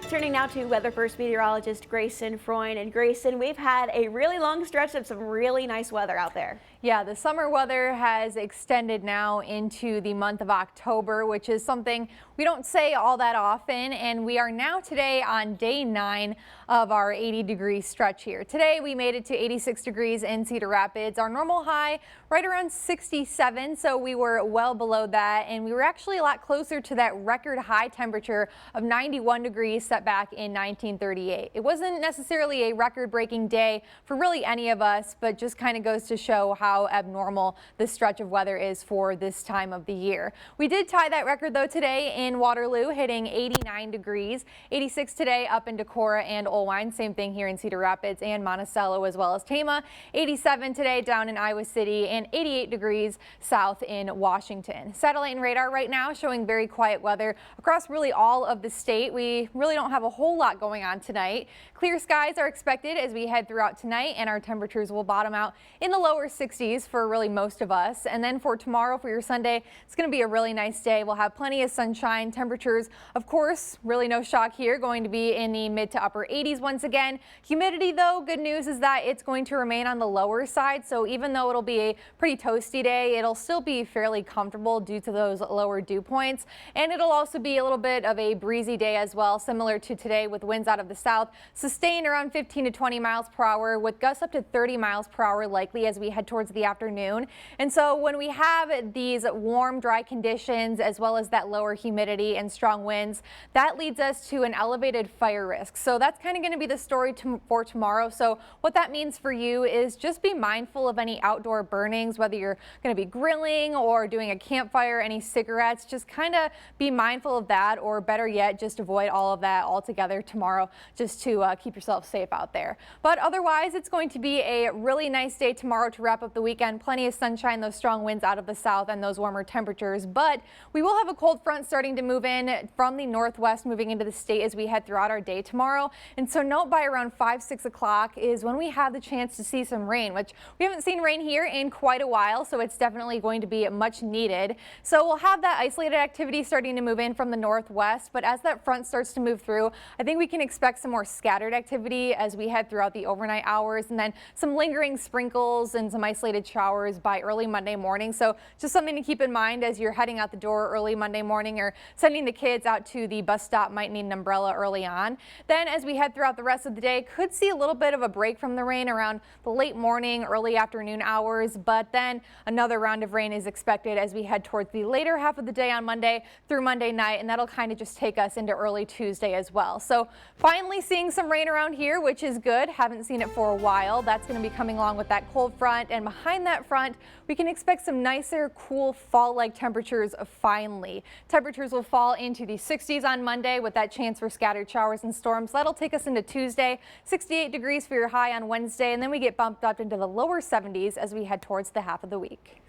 Turning now to Weather First meteorologist Grayson Freund. And Grayson, we've had a really long stretch of some really nice weather out there. Yeah, the summer weather has extended now into the month of October, which is something we don't say all that often. And we are now today on day 9 of our 80-degree stretch here. Today we made it to 86 degrees in Cedar Rapids. Our normal high right around 67, so we were well below that, and we were actually a lot closer to that record high temperature of 91 degrees set back in 1938. It wasn't necessarily a record-breaking day for really any of us, but just kind of goes to show how abnormal this stretch of weather is for this time of the year. We did tie that record though today in Waterloo, hitting 89 degrees, 86 today up in Decorah and Olwine. Same thing here in Cedar Rapids and Monticello as well as Tama. 87 today down in Iowa City and 88 degrees south in Washington. Satellite and radar right now showing very quiet weather across really all of the state. We really don't have a whole lot going on tonight. Clear skies are expected as we head throughout tonight, and our temperatures will bottom out in the lower 60s for really most of us. And then for tomorrow, for your Sunday, it's going to be a really nice day. We'll have plenty of sunshine. Temperatures, of course, really no shock here, going to be in the mid to upper 80s once again. Humidity, though, good news is that it's going to remain on the lower side. So even though it'll be a pretty toasty day, it'll still be fairly comfortable due to those lower dew points. And it'll also be a little bit of a breezy day as well, similar to today, with winds out of the south sustained around 15 to 20 miles per hour, with gusts up to 30 miles per hour likely as we head towards the afternoon. And so when we have these warm, dry conditions, as well as that lower humidity and strong winds, that leads us to an elevated fire risk. So that's kind of going to be the story for tomorrow. So what that means for you is just be mindful of any outdoor burnings, whether you're going to be grilling or doing a campfire, any cigarettes, just kind of be mindful of that, or better yet, just avoid all of that altogether tomorrow, just to keep yourself safe out there. But otherwise, it's going to be a really nice day tomorrow to wrap up the weekend. Plenty of sunshine, those strong winds out of the south, and those warmer temperatures. But we will have a cold front starting to move in from the northwest, moving into the state as we head throughout our day tomorrow. And so note by around 5-6 o'clock is when we have the chance to see some rain, which we haven't seen rain here in quite a while, so it's definitely going to be much needed. So we'll have that isolated activity starting to move in from the northwest, but as that front starts to move through, I think we can expect some more scattered activity as we head throughout the overnight hours, and then some lingering sprinkles and some isolated showers by early Monday morning. So just something to keep in mind as you're heading out the door early Monday morning, or sending the kids out to the bus stop, might need an umbrella early on. Then as we head throughout the rest of the day, could see a little bit of a break from the rain around the late morning, early afternoon hours, but then another round of rain is expected as we head towards the later half of the day on Monday through Monday night, and that'll kind of just take us into early Tuesday as well. So finally seeing some rain around here, which is good. Haven't seen it for a while. That's going to be coming along with that cold front, and behind that front we can expect some nicer, cool fall-like temperatures finally. Temperatures will fall into the 60s on Monday with that chance for scattered showers and storms. That'll take us into Tuesday. 68 degrees for your high on Wednesday, and then we get bumped up into the lower 70s as we head towards the half of the week.